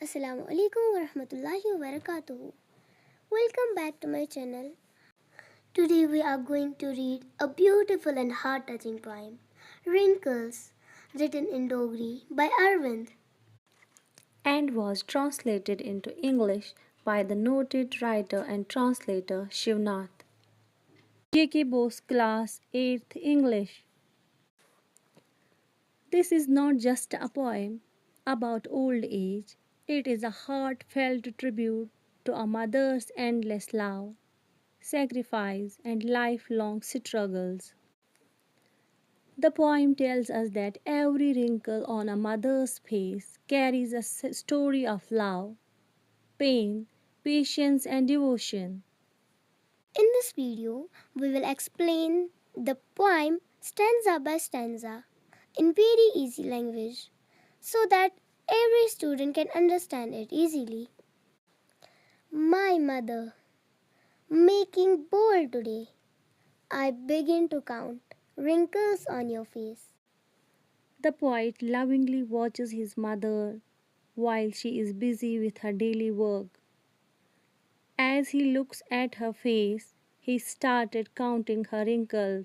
Assalamu Alaikum wa rahmatullahi wa barakatuhu. Welcome back to my channel. Today we are going to read a beautiful and heart-touching poem, Wrinkles, written in Dogri by Arvind, and was translated into English by the noted writer and translator Shivnath. JKBOSE Class 8th English. This is not just a poem about old age, it is a heartfelt tribute to a mother's endless love, sacrifice, and lifelong struggles. The poem tells us that every wrinkle on a mother's face carries a story of love, pain, patience, and devotion. In this video, we will explain the poem stanza by stanza in very easy language so that every student can understand it easily. My mother, making bold today, I begin to count wrinkles on your face. The poet lovingly watches his mother while she is busy with her daily work. As he looks at her face, he started counting her wrinkles.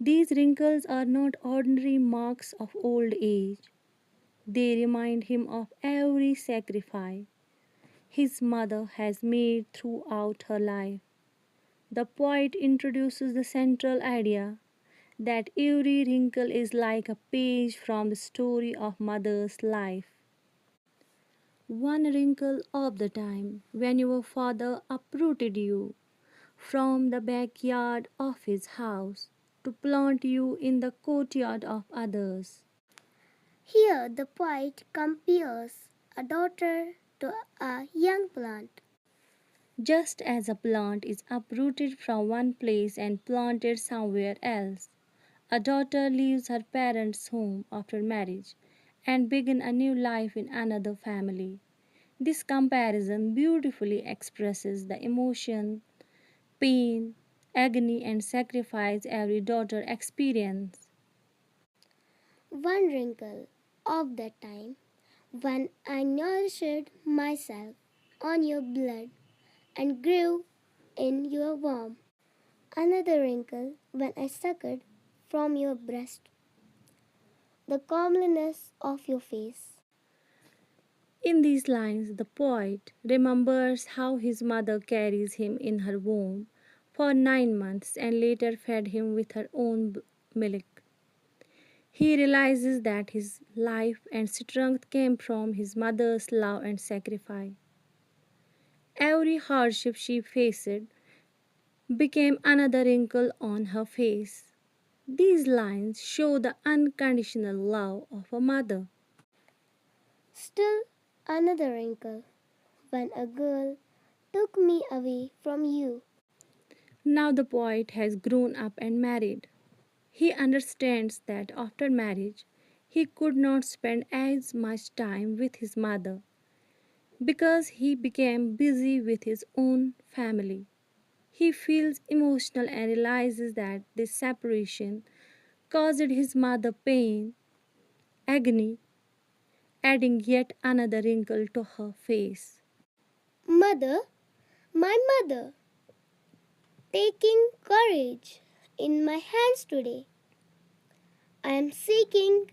These wrinkles are not ordinary marks of old age. They remind him of every sacrifice his mother has made throughout her life. The poet introduces the central idea that every wrinkle is like a page from the story of mother's life. One wrinkle of the time when your father uprooted you from the backyard of his house to plant you in the courtyard of others. Here the poet compares a daughter to a young plant. Just as a plant is uprooted from one place and planted somewhere else, a daughter leaves her parents' home after marriage and begins a new life in another family. This comparison beautifully expresses the emotion, pain, agony, and sacrifice every daughter experiences. One wrinkle of that time when I nourished myself on your blood and grew in your womb. Another wrinkle when I suckled from your breast. The comeliness of your face. In these lines, the poet remembers how his mother carries him in her womb for 9 months and later fed him with her own milk. He realizes that his life and strength came from his mother's love and sacrifice. Every hardship she faced became another wrinkle on her face. These lines show the unconditional love of a mother. Still another wrinkle when a girl took me away from you. Now the poet has grown up and married. He understands that after marriage, he could not spend as much time with his mother because he became busy with his own family. He feels emotional and realizes that this separation caused his mother pain, agony, adding yet another wrinkle to her face. Mother, my mother, taking courage in my hands today. I am seeking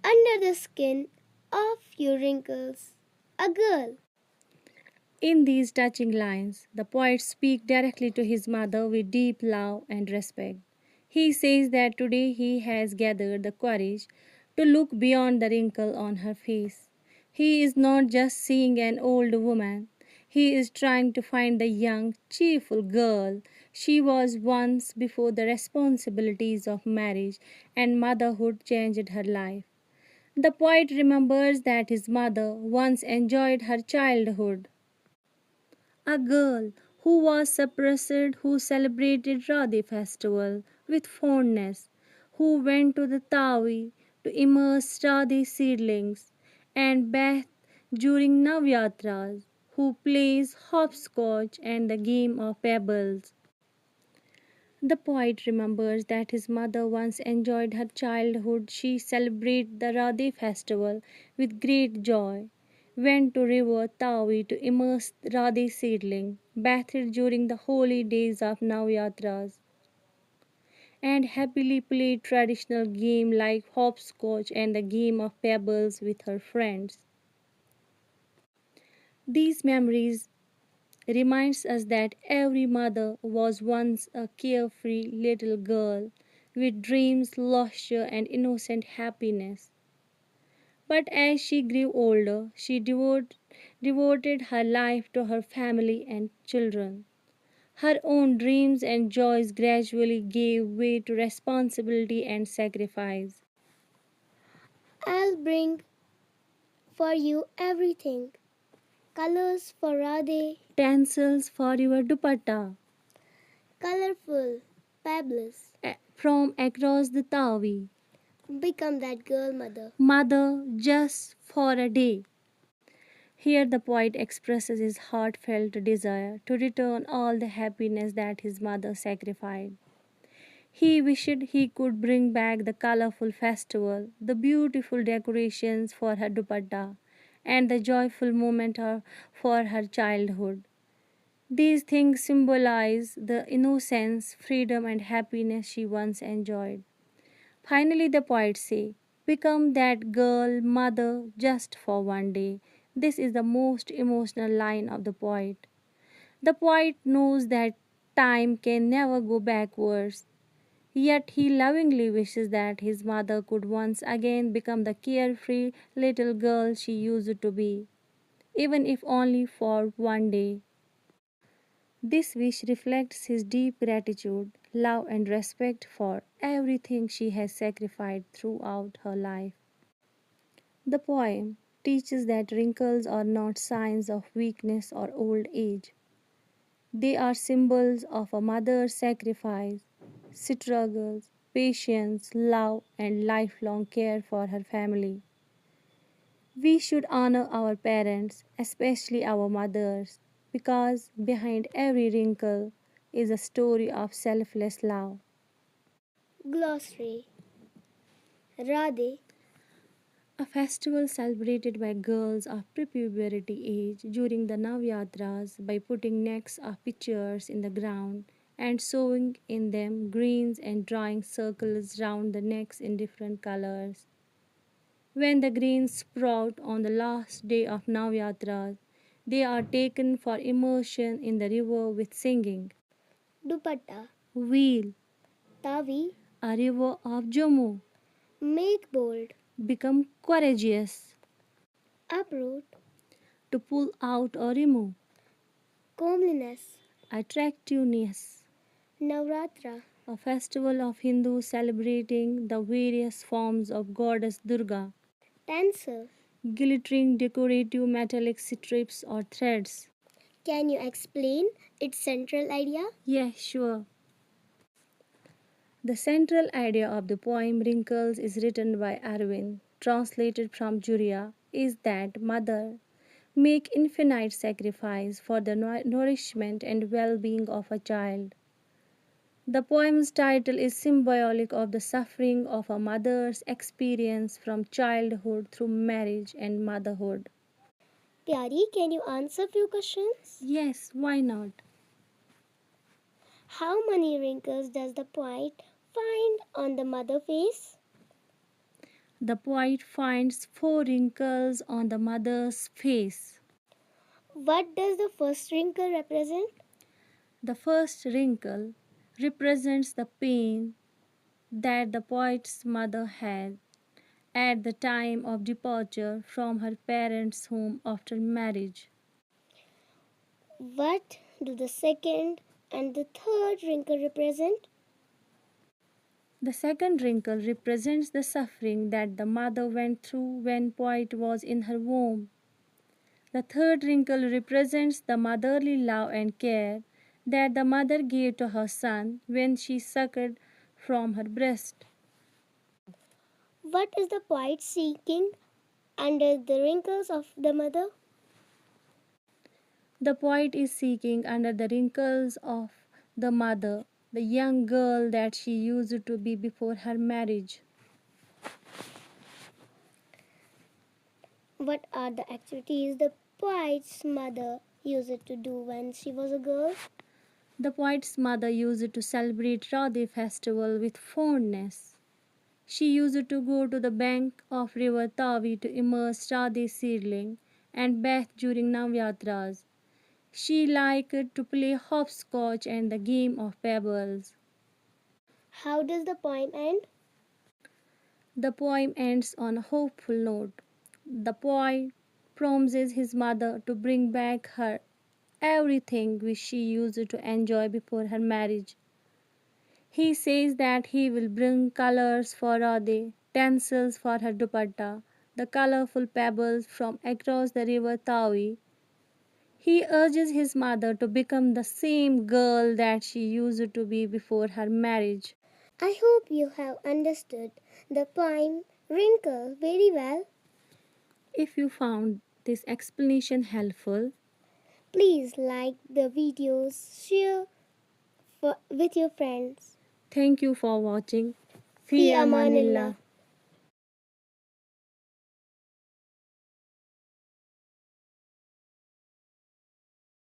under the skin of your wrinkles a girl. In these touching lines, the poet speaks directly to his mother with deep love and respect. He says that today he has gathered the courage to look beyond the wrinkle on her face. He is not just seeing an old woman, he is trying to find the young, cheerful girl she was once before the responsibilities of marriage and motherhood changed her life. The poet remembers that his mother once enjoyed her childhood. A girl who was suppressed, who celebrated Radhe festival with fondness, who went to the Tavi to immerse Radhe seedlings and bathed during Navyatras, who plays hopscotch and the game of pebbles. The poet remembers that his mother once enjoyed her childhood. She celebrated the Radhe festival with great joy. went to river Tawi to immerse Radhe seedling, bathed during the holy days of Navratras, and happily played traditional game like hopscotch and the game of pebbles with her friends. These memories reminds us that every mother was once a carefree little girl with dreams, laughter, and innocent happiness. But as she grew older, she devoted her life to her family and children. Her own dreams and joys gradually gave way to responsibility and sacrifice. I'll bring for you everything. Colors for Radhe, Tassels for your dupatta colorful pebbles. from across the Tawi. Become that girl mother. Mother, just for a day. Here the poet expresses his heartfelt desire to return all the happiness that his mother sacrificed. He wished he could bring back the colorful festival, the beautiful decorations for her dupatta, and the joyful for her childhood. These things symbolize the innocence, freedom, and happiness she once enjoyed. Finally, the poet say, become that girl mother just for one day. This is the most emotional line of the poet. The poet knows that time can never go backwards, yet he lovingly wishes that his mother could once again become the carefree little girl she used to be, even if only for one day. This wish reflects his deep gratitude, love, and respect for everything she has sacrificed throughout her life. The poem teaches that wrinkles are not signs of weakness or old age. They are symbols of a mother's sacrifice, struggles, patience, love, and lifelong care for her family. We should honor our parents, especially our mothers, because behind every wrinkle is a story of selfless love. Glossary. Radhe, A festival celebrated by girls of pre-puberty age during the Navaratras by putting necks of pictures in the ground and sewing in them greens and drawing circles round the necks in different colors. When the grains sprout on the last day of Navaratras, they are taken for immersion in the river with singing. dupatta, Wheel, tavi, a river of Jammu, make bold, become courageous, uproot, to pull out or remove, comeliness, attractiveness, Navratra, a festival of Hindus celebrating the various forms of goddess Durga, tinsel. glittering decorative metallic strips or threads. Can you explain its central idea? Yes, sure. The central idea of the poem Wrinkles is written by Arvind, translated from Juriya, is that mother make infinite sacrifice for the nourishment and well-being of a child. The poem's title is symbolic of the suffering of a mother's experience from childhood through marriage and motherhood. Pyari, can you answer few questions? Yes, why not? How many wrinkles does the poet find on the mother face? The poet finds 4 wrinkles on the mother's face. What does the first wrinkle represent? The first wrinkle represents the pain that the poet's mother had at the time of departure from her parents' home after marriage. What do the second and the third wrinkle represent? The second wrinkle represents the suffering that the mother went through when poet was in her womb. The third wrinkle represents the motherly love and care that the mother gave to her son when she suckled from her breast. What is the poet seeking under the wrinkles of the mother? The poet is seeking under the wrinkles of the mother, the young girl that she used to be before her marriage. What are the activities the poet's mother used to do when she was a girl? The poet's mother used to celebrate Radhe festival with fondness. She used to go to the bank of river Tavi to immerse Radhe seedling and bathe during Navaratras. She liked to play hopscotch and the game of pebbles. How does the poem end? The poem ends on a hopeful note. The poet promises his mother to bring back her everything which she used to enjoy before her marriage. He says that he will bring colors for Radhe, stencils for her dupatta, the colorful pebbles from across the river Tavi. He urges his mother to become the same girl that she used to be before her marriage. I hope you have understood the poem Wrinkles very well. If you found this explanation helpful, Please like the videos, share with your friends. thank you for watching. Fi Fi amanillah. Amanillah.